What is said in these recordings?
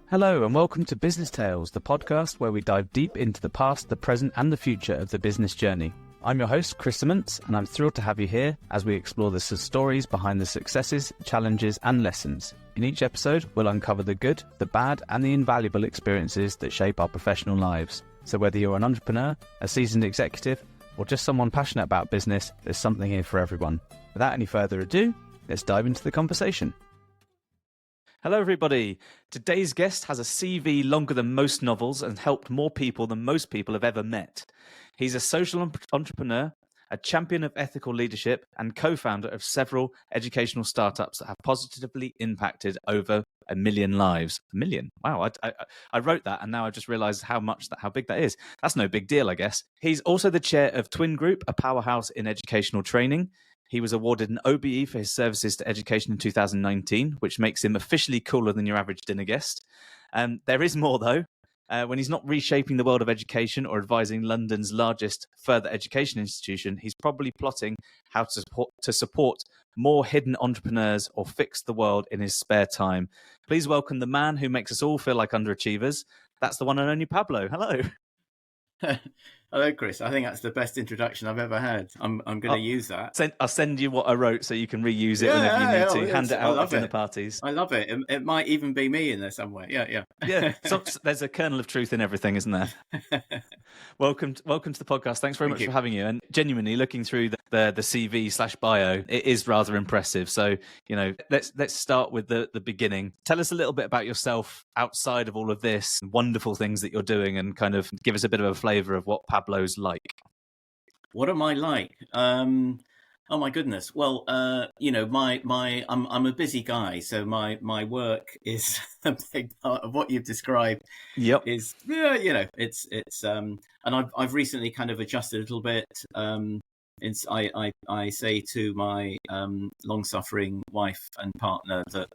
Hello and welcome to Business Tales, the podcast where we dive deep into the past, the present and the future of the business journey. I'm your host, Chris Simmance, and I'm thrilled to have you here as we explore the stories behind the successes, challenges and lessons. In each episode, we'll uncover the good, the bad and the invaluable experiences that shape our professional lives. So whether you're an entrepreneur, a seasoned executive, or just someone passionate about business, there's something here for everyone. Without any further ado, let's dive into the conversation. Hello everybody. Today's guest has a CV longer than most novels and helped more people than most people have ever met. He's a social entrepreneur, a champion of ethical leadership and co-founder of several educational startups that have positively impacted over 1 million lives. 1 million? Wow, I wrote that and now I just realised how big that is. That's no big deal, I guess. He's also the chair of Twin Group, a powerhouse in educational training. He was awarded an OBE for his services to education in 2019, which makes him officially cooler than your average dinner guest. There is more, though. When he's not reshaping the world of education or advising London's largest further education institution, he's probably plotting how to support more hidden entrepreneurs or fix the world in his spare time. Please welcome the man who makes us all feel like underachievers. That's the one and only Pablo. Hello. Hello, Chris. I think that's the best introduction I've ever had. I'm going to use that. I'll send you what I wrote so you can reuse it whenever you need to. Hand it out at dinner parties. I love it. It might even be me in there somewhere. Yeah. So there's a kernel of truth in everything, isn't there? Welcome to the podcast. Thanks very much for having you. And genuinely, looking through the CV/bio, it is rather impressive. So let's start with the beginning. Tell us a little bit about yourself outside of all of this wonderful things that you're doing, and kind of give us a bit of a flavour of what Pablo's like. What am I like? Oh my goodness. Well, I'm a busy guy, so my work is a big part of what you've described. Yep. And I've recently kind of adjusted a little bit. I say to my long-suffering wife and partner that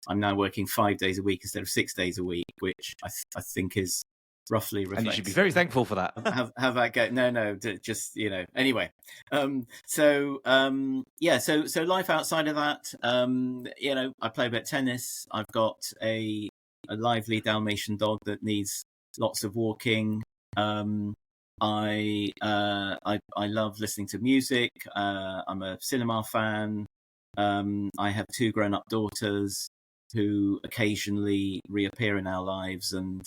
I'm now working 5 days a week instead of 6 days a week, which I think is roughly reflects. And you should be very thankful for that. Have that go? No, just Anyway, so life outside of that, I play a bit of tennis. I've got a lively Dalmatian dog that needs lots of walking. I love listening to music. I'm a cinema fan. I have 2 grown-up daughters who occasionally reappear in our lives, and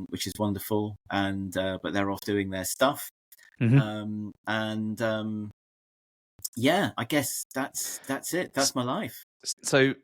which is wonderful. And but they're off doing their stuff. Mm-hmm. I guess that's it. That's my life. So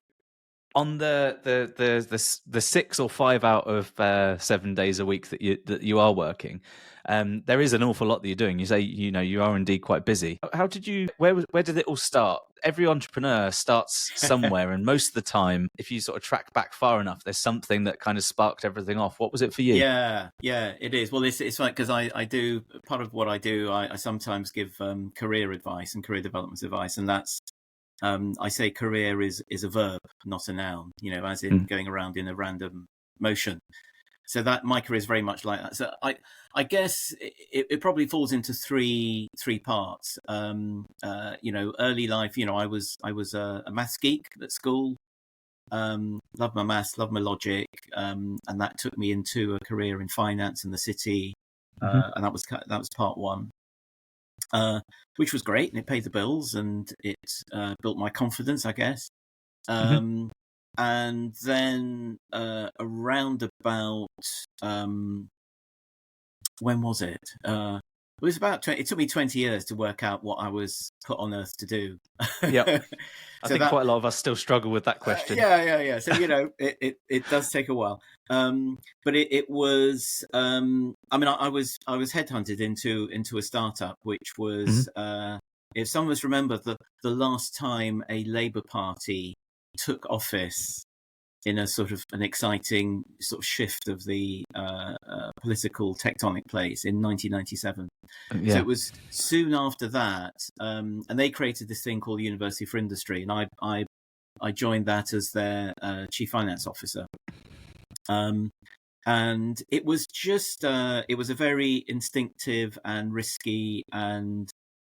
on the 6 or 5 out of 7 days a week that you are working, there is an awful lot that you're doing. You say you are indeed quite busy. How did you? Where did it all start? Every entrepreneur starts somewhere, and most of the time, if you sort of track back far enough, there's something that kind of sparked everything off. What was it for you? Yeah, it is. Well, it's like, because I do part of what I do. I sometimes give career advice and career development advice, and that's I say career is a verb, not a noun. As in going around in a random motion. So that my career is very much like that. So I guess it probably falls into three parts. Early life. I was a maths geek at school. Loved my maths, loved my logic, and that took me into a career in finance in the city. And that was part one, which was great, and it paid the bills, and it built my confidence, I guess. And then around about when was it? It was about 20. It took me 20 years to work out what I was put on earth to do. Yep. I think quite a lot of us still struggle with that question. Yeah. So it does take a while. But it was. I was headhunted into a startup, which was. If some of us remember the last time a Labour Party took office in a sort of an exciting sort of shift of the political tectonic plates in 1997. Yeah. So it was soon after that, and they created this thing called the University for Industry, and I joined that as their chief finance officer. And it was just it was a very instinctive and risky and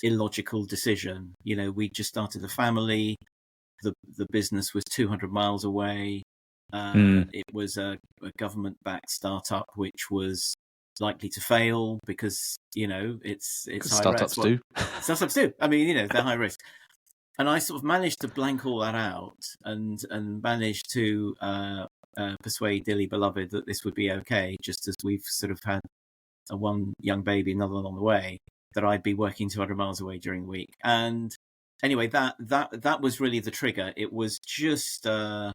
illogical decision. We just started a family. The business was 200 miles away. It was a government-backed startup which was likely to fail because it's high startups risk. do. Startups do. I mean, they're high risk. And I sort of managed to blank all that out and managed to persuade Dearly Beloved that this would be okay, just as we've sort of had one young baby, another on the way, that I'd be working 200 miles away during the week. And anyway, that was really the trigger. It was just a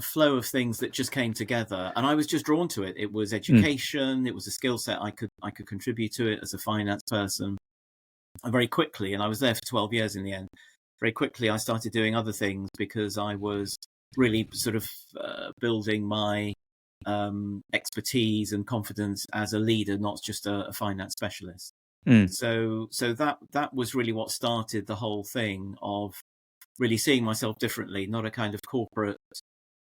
flow of things that just came together, and I was just drawn to it. It was education. It was a skill set I could contribute to it as a finance person. And very quickly, and I was there for 12 years in the end, very quickly I started doing other things because I was really sort of building my expertise and confidence as a leader, not just a finance specialist. So that was really what started the whole thing of really seeing myself differently, not a kind of corporate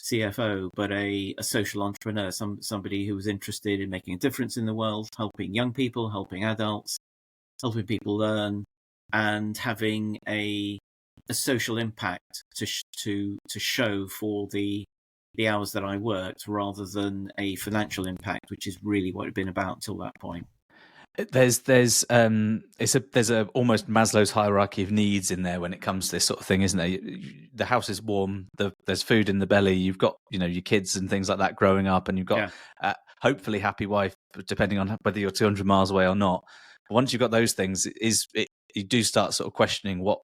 CFO, but a social entrepreneur, somebody who was interested in making a difference in the world, helping young people, helping adults, helping people learn, and having a social impact to show for the hours that I worked, rather than a financial impact, which is really what it had been about till that point. There's a almost Maslow's hierarchy of needs in there when it comes to this sort of thing, isn't there? The house is warm, there's food in the belly, you've got your kids and things like that growing up, and you've got hopefully happy wife, depending on whether you're 200 miles away or not. But once you've got those things, you do start sort of questioning what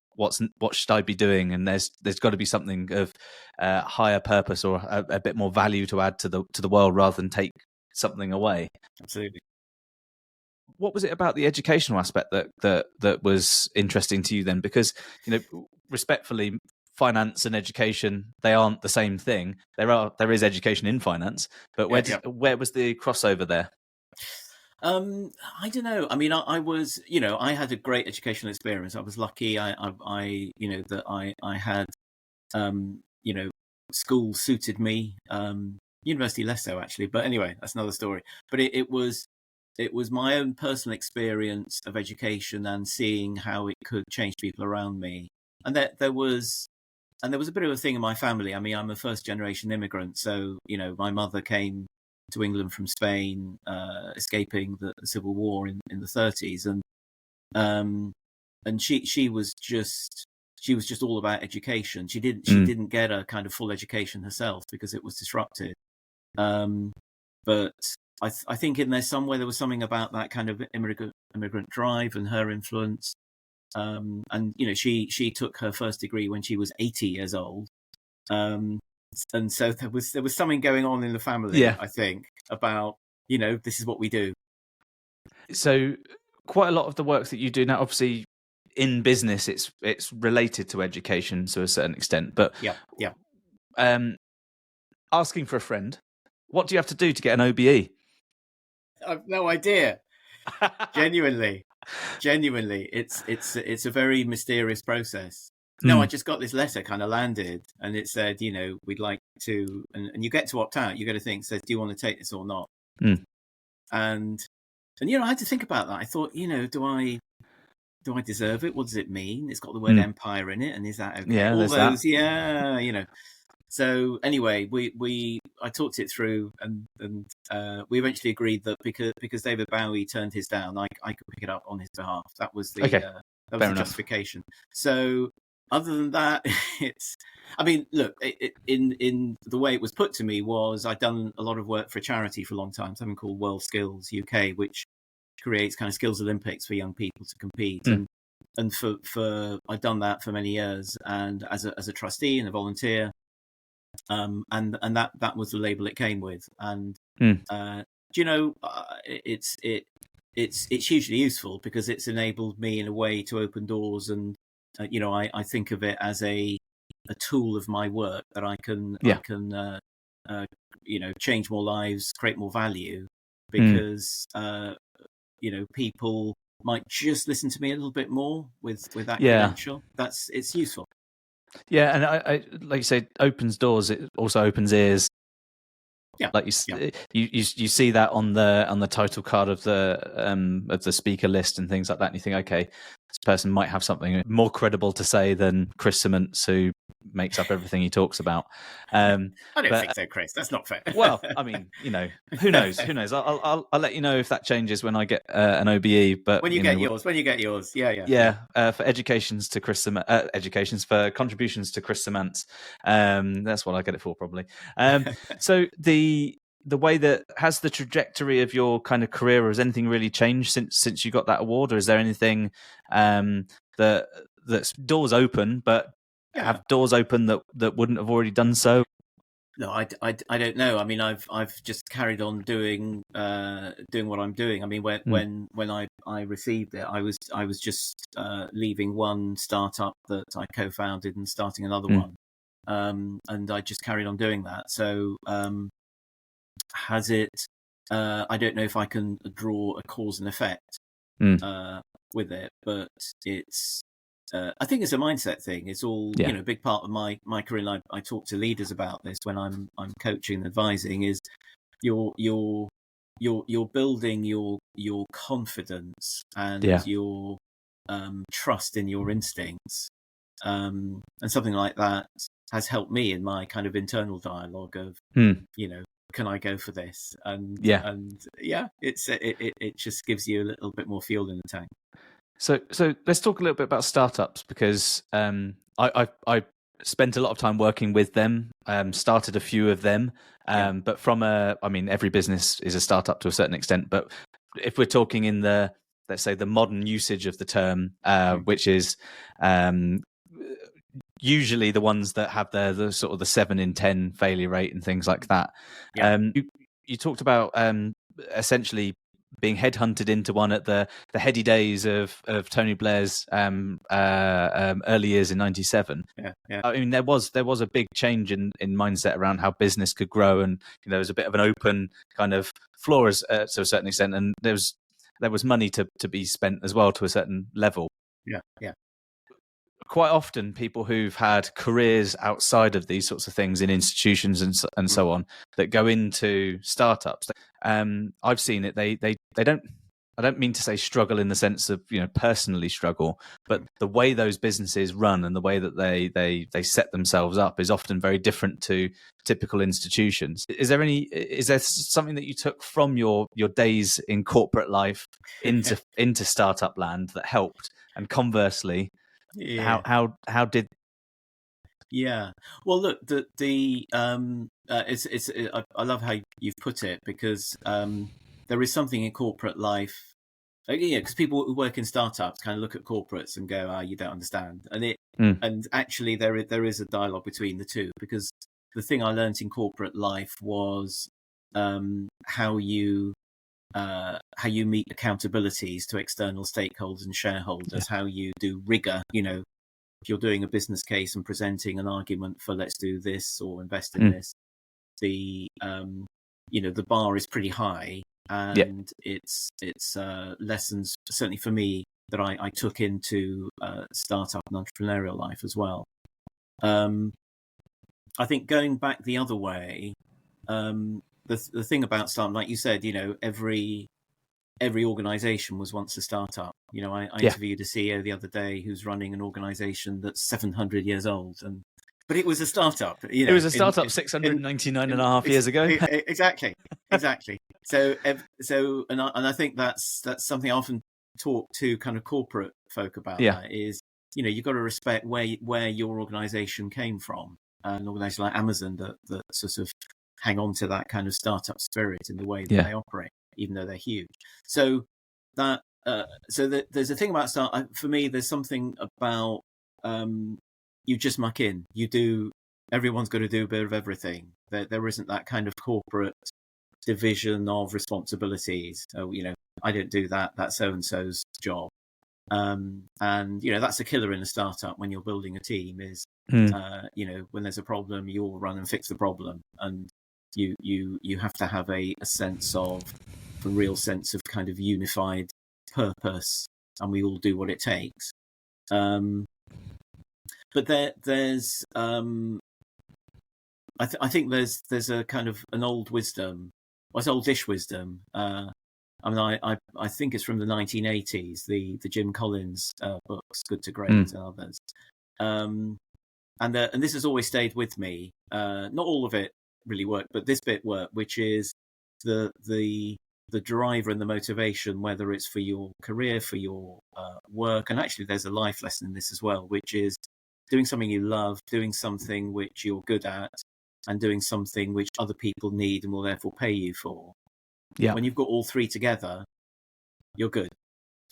should I be doing, and there's got to be something of higher purpose or a bit more value to add to the world rather than take something away. Absolutely. What was it about the educational aspect that was interesting to you then? Because respectfully, finance and education, they aren't the same thing. There is education in finance, but where was the crossover there? I don't know. I mean, I was, I had a great educational experience. I was lucky. I had, school suited me. University less so, actually. But anyway, that's another story. But it was my own personal experience of education and seeing how it could change people around me. And there was a bit of a thing in my family. I mean, I'm a first generation immigrant, so my mother came to England from Spain, escaping the Civil War in the 30s, and she was just all about education. She didn't get a kind of full education herself because it was disrupted. But I think in there somewhere there was something about that kind of immigrant drive and her influence. And she took her first degree when she was 80 years old. And so there was something going on in the family, I think, about, this is what we do. So quite a lot of the work that you do now, obviously in business, it's related to education to a certain extent, but asking for a friend, what do you have to do to get an OBE? I've no idea. Genuinely, it's a very mysterious process. No, I just got this letter kind of landed, and it said, we'd like to, and you get to opt out. You get a thing that says, do you want to take this or not? And I had to think about that. I thought, do I deserve it? What does it mean? It's got the word empire in it, and is that okay? Yeah, all those, that. So anyway, I talked it through, and we eventually agreed that because David Bowie turned his down, I could pick it up on his behalf. That was the justification. So other than that, look, in the way it was put to me was I'd done a lot of work for a charity for a long time, something called World Skills UK, which creates kind of skills Olympics for young people to compete. And for I'd done that for many years, and as a trustee and a volunteer. And that was the label it came with, and it's hugely useful because it's enabled me in a way to open doors, and I think of it as a tool of my work that I can change more lives, create more value, because people might just listen to me a little bit more with that credential. It's useful. Yeah, and I like you say, opens doors. It also opens ears. Yeah, like you see that on the title card of the speaker list and things like that, and you think, okay, this person might have something more credible to say than Chris Simmance, who makes up everything he talks about. I don't think so, Chris. That's not fair. Well, I mean, who knows? Who knows? I'll let you know if that changes when I get an OBE. But when you get yours, yeah. For educations to Chris, educations for contributions to Chris Simmance. That's what I get it for, probably. So the way that has the trajectory of your kind of career, or has anything really changed since you got that award, or is there anything that's doors open, but have doors open that wouldn't have already done so? No, I don't know. I mean, I've just carried on doing what I'm doing. I mean, when I received it, I was just leaving one startup that I co-founded and starting another one, and I just carried on doing that. So has it? I don't know if I can draw a cause and effect with it, but it's. I think it's a mindset thing. It's all a big part of my career. And I talk to leaders about this when I'm coaching and advising. Is you're building your confidence and your trust in your instincts, and something like that has helped me in my kind of internal dialogue of can I go for this? And it just gives you a little bit more fuel in the tank. So let's talk a little bit about startups, because I spent a lot of time working with them, started a few of them, but every business is a startup to a certain extent. But if we're talking in let's say the modern usage of the term, which is usually the ones that have the sort of the 7 in 10 failure rate and things like that. You talked about essentially being headhunted into one at the heady days of Tony Blair's early years in '97. I mean, there was a big change in mindset around how business could grow, and there was a bit of an open kind of floor to a certain extent, and there was money to be spent as well to a certain level. Quite often, people who've had careers outside of these sorts of things in institutions and so on that go into startups, I've seen it. They don't. I don't mean to say struggle in the sense of personally struggle, but the way those businesses run and the way that they set themselves up is often very different to typical institutions. Is there something that you took from your days in corporate life into startup land that helped, and conversely? How did? Well, look, I love how you've put it, because there is something in corporate life, because people who work in startups kind of look at corporates and go, you don't understand, and actually there is a dialogue between the two, because the thing I learned in corporate life was how you meet accountabilities to external stakeholders and shareholders, how you do rigor. If you're doing a business case and presenting an argument for let's do this or invest in this, the bar is pretty high, and it's lessons, certainly for me, that I took into startup and entrepreneurial life as well. I think going back the other way, the thing about startup, like you said, every organization was once a startup. I interviewed a CEO the other day who's running an organization that's 700 years old, but it was a startup. It was a startup 699 and a half years ago. Exactly. So and I think that's something I often talk to kind of corporate folk about. That is, you've got to respect where your organization came from. An organization like Amazon that sort of hang on to that kind of startup spirit in the way that they operate, even though they're huge. So that there's a thing about startup. For me, there's something about you just muck in. Everyone's got to do a bit of everything. There isn't that kind of corporate division of responsibilities. I don't do that. That's so and so's job. And that's a killer in a startup when you're building a team. Is when there's a problem, you'll run and fix the problem, and you have to have a real sense of kind of unified purpose, and we all do what it takes. But there's I think there's a kind of an old wisdom, oldish wisdom, I mean, I think it's from the 1980s, the Jim Collins books, Good to Great and others. And this has always stayed with me. Not all of it really worked, but this bit worked, which is the driver and the motivation, whether it's for your career, for your work. And actually, there's a life lesson in this as well, which is doing something you love, doing something which you're good at, and doing something which other people need and will therefore pay you for. Yeah. When you've got all three together, you're good.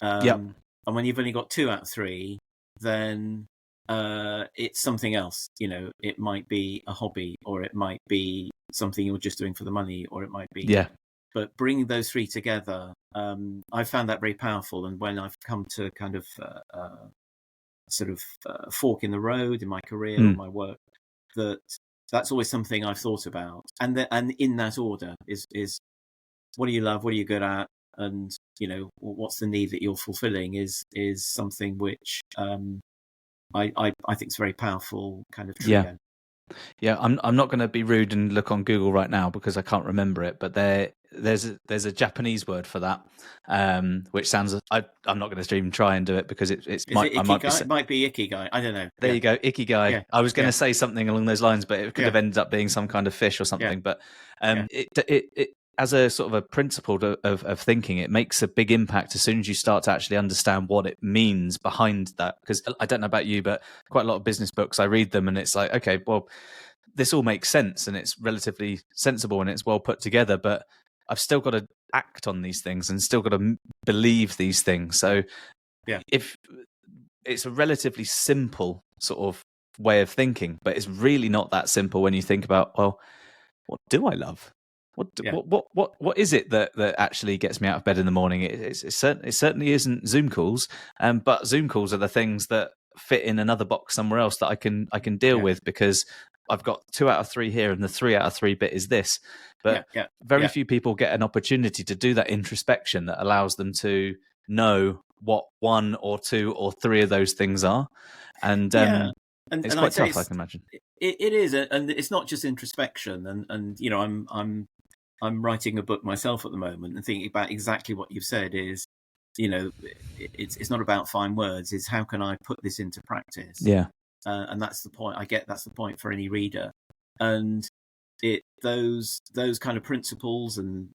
And when you've only got 2 out of 3, then it's something else. It might be a hobby, or it might be something you're just doing for the money, or it might be. Yeah. But bringing those 3 together, I found that very powerful. And when I've come to kind of fork in the road in my career or my work, that's always something I've thought about. And in that order is what do you love, what are you good at, and what's the need that you're fulfilling is something which I think it's a very powerful kind of trio. Yeah, I'm not going to be rude and look on Google right now because I can't remember it, but there's a Japanese word for that, which sounds. I'm not going to even try and do it because it might be Ikigai. I don't know. There you go, Ikigai. Yeah. I was going to say something along those lines, but it could have ended up being some kind of fish or something. But it as a sort of a principle of thinking, it makes a big impact as soon as you start to actually understand what it means behind that. Because I don't know about you, but quite a lot of business books, I read them and it's like, okay, well, this all makes sense and it's relatively sensible and it's well put together, but I've still got to act on these things and still got to believe these things. So if it's a relatively simple sort of way of thinking, but it's really not that simple when you think about, well, what do I love? What is it that actually gets me out of bed in the morning? It certainly isn't Zoom calls, but Zoom calls are the things that fit in another box somewhere else that I can deal with because I've got 2 out of 3 here, and the 3 out of 3 bit is this. But very few people get an opportunity to do that introspection that allows them to know what 1 or 2 or 3 of those things are, and it's quite tough, I can imagine. It is, and it's not just introspection. And I'm writing a book myself at the moment and thinking about exactly what you've said is, it's not about fine words. It's how can I put this into practice? Yeah. And that's the point. I get that's the point for any reader. And those kind of principles and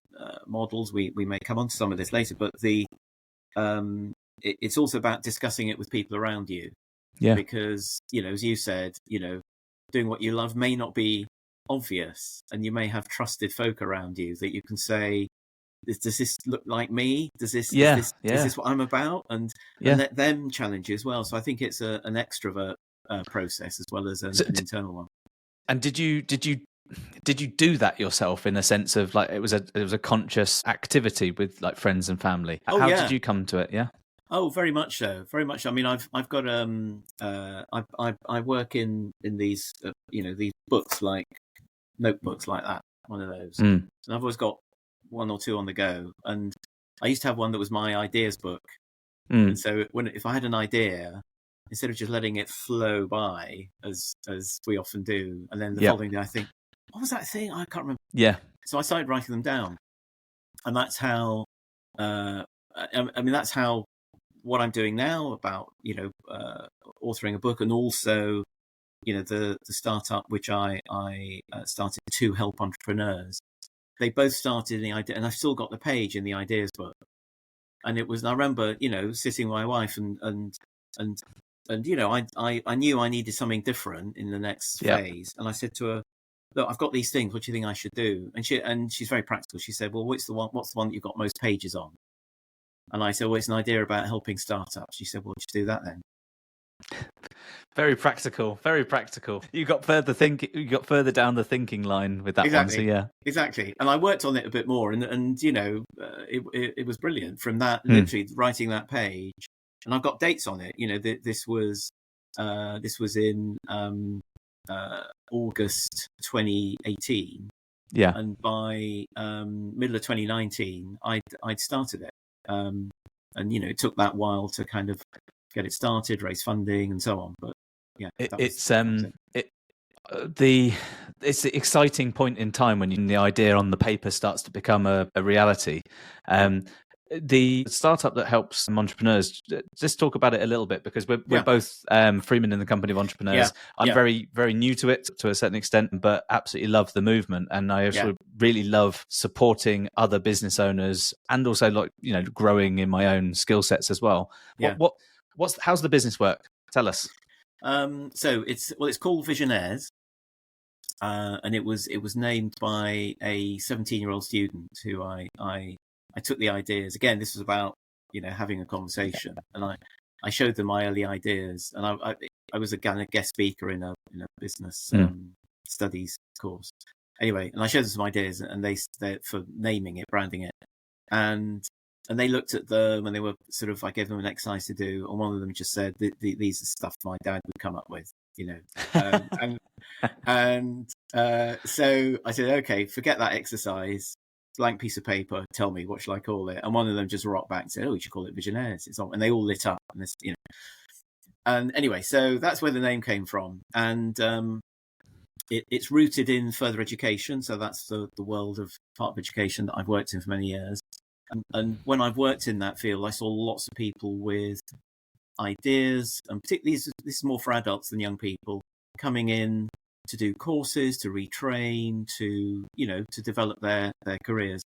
models, we may come on to some of this later, but it's also about discussing it with people around you. Yeah. Because, as you said, doing what you love may not be obvious, and you may have trusted folk around you that you can say, does this look like me? Is this what I'm about? And let them challenge you as well. So I think it's an extrovert process as well as an internal one. And did you do that yourself in a sense of like it was a conscious activity with like friends and family? How did you come to it? Yeah. Oh, very much so. Very much so. I mean, I've got I work in these these books, like notebooks like that, one of those. And I've always got 1 or 2 on the go. And I used to have one that was my ideas book. And so if I had an idea, instead of just letting it flow by as we often do, and then the following day I think, what was that thing? I can't remember. Yeah. So I started writing them down, and that's how. That's how what I'm doing now about authoring a book, and also the startup which I started to help entrepreneurs. They both started in the idea, and I've still got the page in the ideas book. And it was, I remember, sitting with my wife and I knew I needed something different in the next phase. And I said to her, look, I've got these things. What do you think I should do? And she's very practical. She said, well, what's the one that you've got most pages on? And I said, well, it's an idea about helping startups. She said, well, just do that then. Very practical, very practical. You got further down the thinking line with that one. So exactly. And I worked on it a bit more, and it was brilliant from that, literally writing that page. And I've got dates on it. This was in August 2018. Yeah. And by middle of 2019, I'd started it. And it took that while to kind of get it started, raise funding, and so on. But it's the exciting point in time when the idea on the paper starts to become a reality. The startup that helps entrepreneurs, just talk about it a little bit, because we're Yeah. both freemen in the company of entrepreneurs. Yeah. I'm Yeah. very, very new to it to a certain extent, but absolutely love the movement. And I also really love supporting other business owners, and also, like, you know, growing in my own skill sets as well. Yeah. How's the business work? Tell us. So it's called Visionaires. And it was named by a 17-year-old student who I took the ideas. Again, this was about, you know, having a conversation, and I showed them my early ideas, and I was a guest speaker in a business studies course. Anyway, and I showed them some ideas, and they for naming it, branding it, and they looked at them, and they were sort of, I gave them an exercise to do, and one of them just said, "These are stuff my dad would come up with," you know, and so I said, okay, forget that exercise. Blank piece of paper. Tell me, what shall I call it? And one of them just rocked back and said, "Oh, you should call it Visionaires." And they all lit up. And this, you know. And anyway, so that's where the name came from. And it's rooted in further education. So that's the world of part of education that I've worked in for many years. And when I've worked in that field, I saw lots of people with ideas, and particularly this is more for adults than young people, coming in to do courses, to retrain, to develop their careers.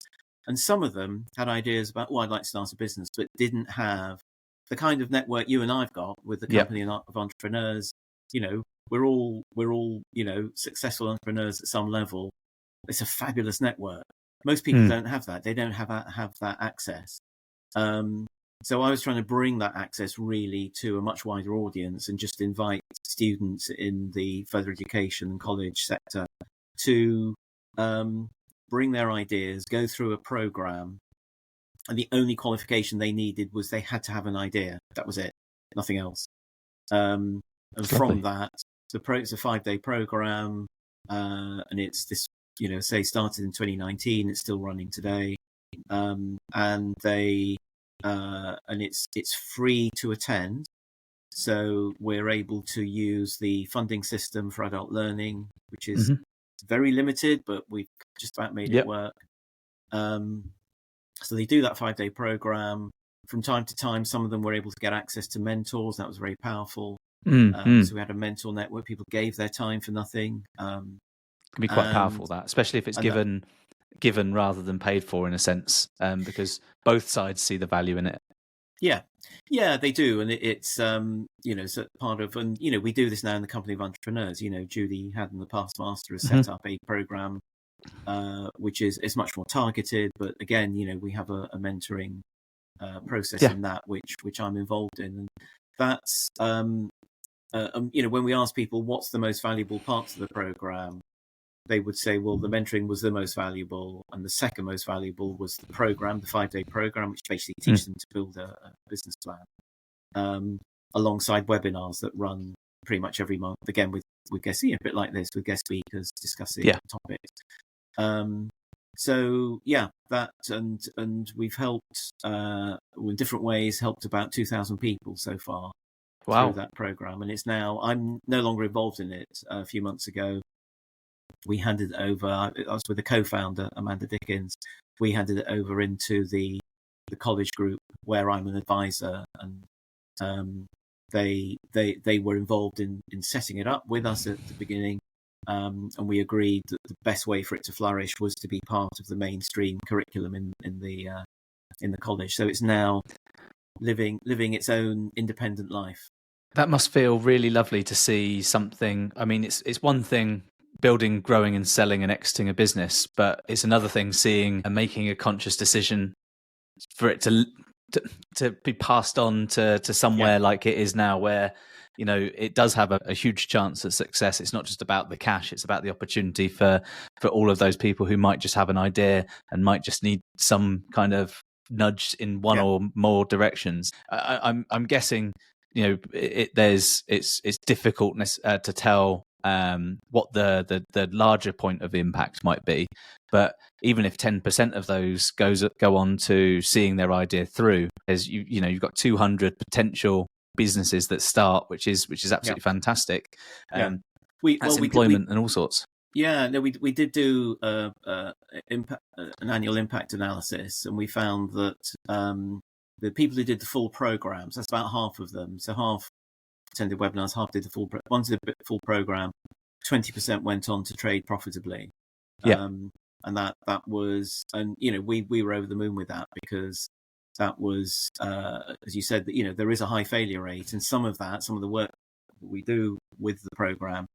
And some of them had ideas about, I'd like to start a business, but didn't have the kind of network you and I've got with the company of entrepreneurs. You know, we're all you know, successful entrepreneurs at some level. It's a fabulous network. Most people don't have that. They don't have that access. So I was trying to bring that access really to a much wider audience, and just invite students in the further education and college sector to bring their ideas, go through a program, and the only qualification they needed was they had to have an idea. That was it, nothing else. And from that, it's a 5-day program, and it's this, you know, say started in 2019, it's still running today, and they. And it's free to attend, so we're able to use the funding system for adult learning, which is very limited, but we've just about made it work. So they do that 5-day program. From time to time, some of them were able to get access to mentors. That was very powerful. So we had a mentor network. People gave their time for nothing. It can be quite powerful, that, especially if it's given rather than paid for, in a sense, because both sides see the value in it. Yeah, they do. And it's you know, so part of, and you know, we do this now in the company of entrepreneurs. You know, Julie Haddon, the past master, has set up a program which is much more targeted, but again, you know, we have a mentoring process in that which I'm involved in. And that's you know, when we ask people what's the most valuable parts of the program, they would say, well, the mentoring was the most valuable, and the second most valuable was the program, the 5-day program, which basically teaches them to build a business plan, alongside webinars that run pretty much every month, again with guests, a bit like this, with guest speakers discussing topics. So yeah, that, and we've helped in different ways, helped about 2,000 people so far through that program, and it's now, I'm no longer involved in it. A few months ago, we handed it over. I was with a co-founder, Amanda Dickens. We handed it over into the college group where I'm an advisor, and they were involved in setting it up with us at the beginning, and we agreed that the best way for it to flourish was to be part of the mainstream curriculum in the college. So it's now living its own independent life. That must feel really lovely to see something. I mean, it's one thing building, growing and selling and exiting a business, but it's another thing seeing and making a conscious decision for it to be passed on to somewhere like it is now, where, you know, it does have a huge chance at success. It's not just about the cash, it's about the opportunity for all of those people who might just have an idea and might just need some kind of nudge in one or more directions. I'm guessing, you know, it's difficult to tell what the larger point of impact might be, but even if 10% of those go on to seeing their idea through, as you know, you've got 200 potential businesses that start, which is absolutely fantastic. That's employment and all sorts. Yeah, no, we did do an annual impact analysis, and we found that the people who did the full programs, that's about half of them. So half attended webinars, half did the one did the full program. 20% went on to trade profitably, Yeah. and that was, and we were over the moon with that, because that was, as you said, that there is a high failure rate, and some of the work we do with the program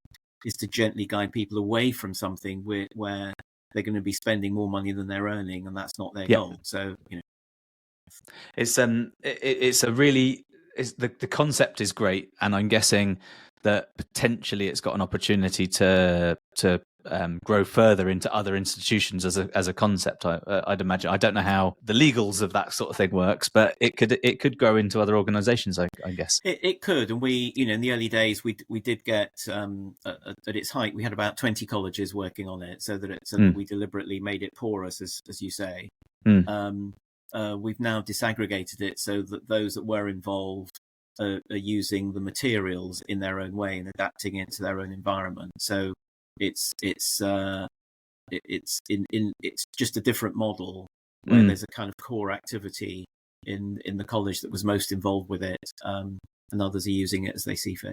is to gently guide people away from something where they're going to be spending more money than they're earning, and that's not their goal. So it's a really, the concept is great, and I'm guessing that potentially it's got an opportunity to grow further into other institutions as a concept. I'd imagine. I don't know how the legals of that sort of thing works, but it could grow into other organisations. I guess it could. And we, in the early days, we did get at its height, we had about 20 colleges working on it, so that we deliberately made it porous, as you say. We've now disaggregated it so that those that were involved are using the materials in their own way and adapting it to their own environment. So it's just a different model where there's a kind of core activity in the college that was most involved with it, and others are using it as they see fit.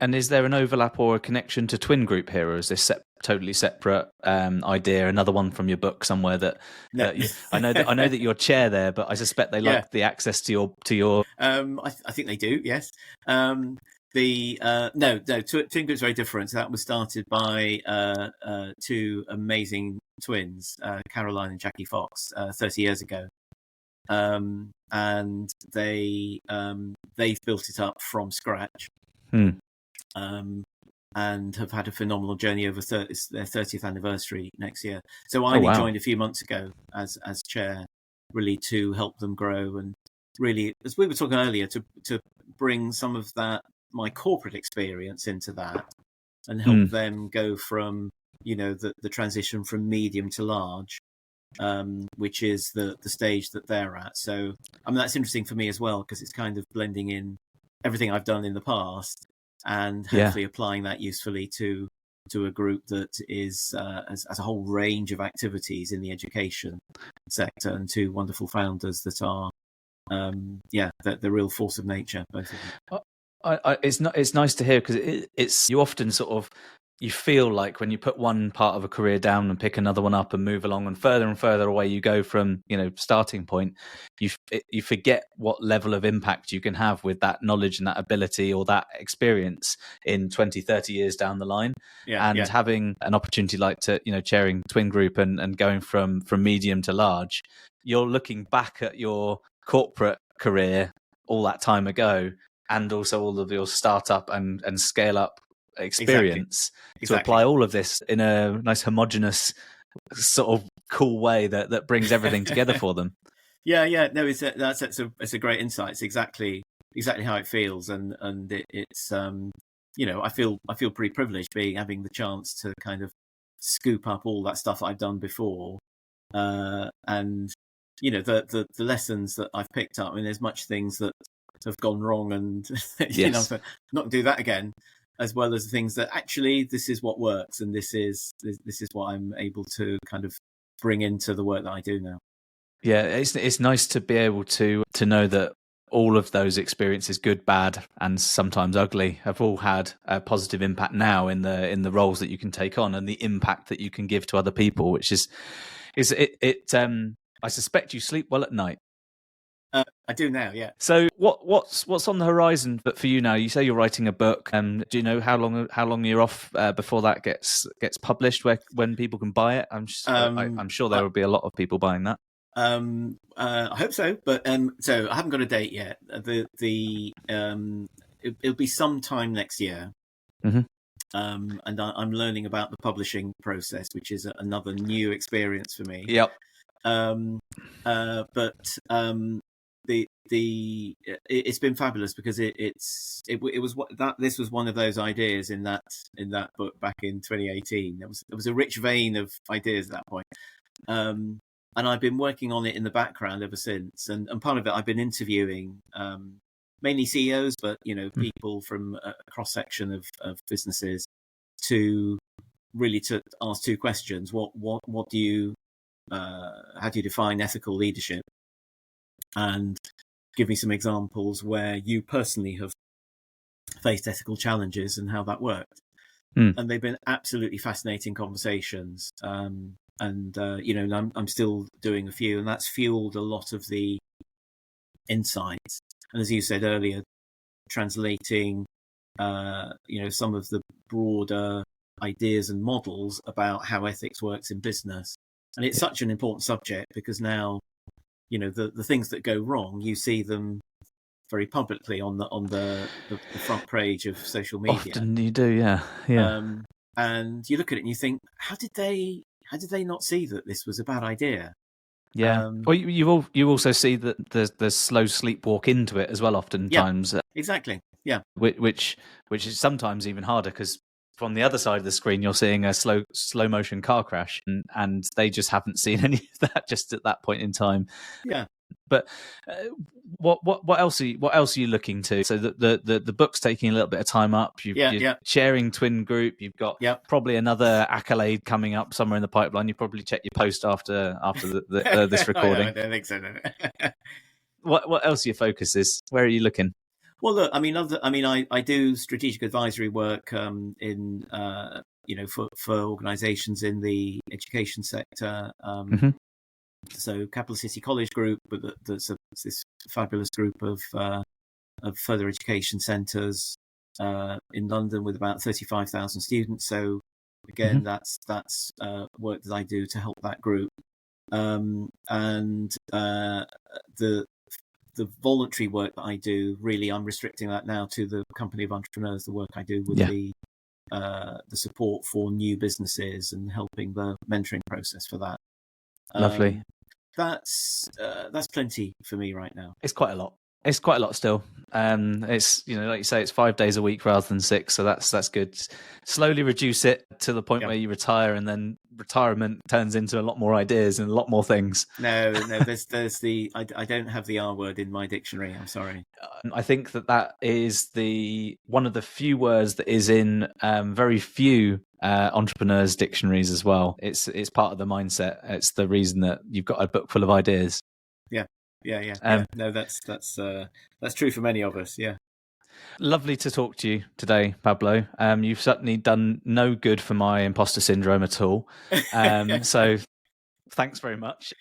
And is there an overlap or a connection to Twin Group here, or is this totally separate idea? Another one from your book somewhere that No. I know that you're chair there, but I suspect they like the access to your. I think they do. Yes. No, Twin Group's very different. That was started by two amazing twins, Caroline and Jackie Fox, 30 years ago, and they've built it up from scratch. And have had a phenomenal journey over their 30th anniversary next year. So I only joined a few months ago as chair, really to help them grow, and really, as we were talking earlier, to bring some of that, my corporate experience, into that, and help them go from the transition from medium to large, which is the stage that they're at. So that's interesting for me as well, because it's kind of blending in everything I've done in the past, and hopefully applying that usefully to a group that is has a whole range of activities in the education sector, and two wonderful founders that are the real force of nature, both of them. It's nice to hear, because it's you often sort of, you feel like when you put one part of a career down and pick another one up and move along, and further away you go from starting point, you forget what level of impact you can have with that knowledge and that ability or that experience in 20-30 years down the line. Having an opportunity like chairing Twin Group and going from medium to large, you're looking back at your corporate career all that time ago, and also all of your startup and scale up experience, to apply all of this in a nice homogenous sort of cool way that brings everything together for them. No, it's a great insight. It's exactly how it feels, and it's I feel pretty privileged having the chance to kind of scoop up all that stuff I've done before, and the lessons that I've picked up. I mean, there's much things that have gone wrong, and not to do that again, as well as the things that actually this is what works, and this is what I'm able to kind of bring into the work that I do now. Yeah, it's nice to be able to know that all of those experiences, good, bad, and sometimes ugly, have all had a positive impact now in the roles that you can take on, and the impact that you can give to other people, which is I suspect you sleep well at night. I do now, yeah. So what's on the horizon for you now? You say you're writing a book. Do you know how long you're off before that gets published? When people can buy it? I'm sure there will be a lot of people buying that. I hope so, but so I haven't got a date yet. It'll be sometime next year. And I'm learning about the publishing process, which is another new experience for me. Yep. It's been fabulous, because this was one of those ideas in that book back in 2018. There was a rich vein of ideas at that point, and I've been working on it in the background ever since. And part of it, I've been interviewing mainly CEOs, but people from a cross section of businesses, to really to ask two questions: what do you how do you define ethical leadership, and give me some examples where you personally have faced ethical challenges and how that worked. And they've been absolutely fascinating conversations. And I'm still doing a few, and that's fueled a lot of the insights. And as you said earlier, translating some of the broader ideas and models about how ethics works in business. And it's such an important subject because now, the things that go wrong, you see them very publicly on the front page of social media. Often you do, yeah. And you look at it and you think, how did they not see that this was a bad idea? Yeah. Well, you also see that there's slow sleepwalk into it as well. Oftentimes, exactly. Yeah. Which is sometimes even harder because from the other side of the screen you're seeing a slow motion car crash, and they just haven't seen any of that just at that point in time. Yeah. But what else are you looking to? So the book's taking a little bit of time up. You're sharing Twin Group. You've got probably another accolade coming up somewhere in the pipeline. You probably check your post after this recording. I don't think so. No. What else are your focuses? Where are you looking? Well, look, I do strategic advisory work for organisations in the education sector. So Capital City College Group, but there's this fabulous group of further education centres in London with about 35,000 students. So again, that's work that I do to help that group, and the voluntary work that I do, really, I'm restricting that now to the Company of Entrepreneurs. The work I do with the support for new businesses and helping the mentoring process for that. Lovely. That's plenty for me right now. It's quite a lot. It's quite a lot still. It's like you say, it's 5 days a week rather than 6, so that's good. Slowly reduce it to the point where you retire, and then retirement turns into a lot more ideas and a lot more things. No, there's I don't have the R word in my dictionary. I'm sorry. I think that is one of the few words that is in very few entrepreneurs' dictionaries as well. It's part of the mindset. It's the reason that you've got a book full of ideas. Yeah. No, that's true for many of us. Yeah. Lovely to talk to you today, Pablo. You've certainly done no good for my imposter syndrome at all. So thanks very much.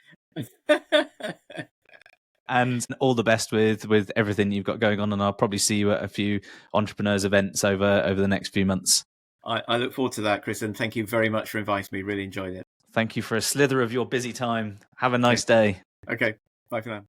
And all the best with everything you've got going on. And I'll probably see you at a few entrepreneurs events over the next few months. I look forward to that, Chris, and thank you very much for inviting me. Really enjoyed it. Thank you for a slither of your busy time. Have a nice day. Okay. Bye for now.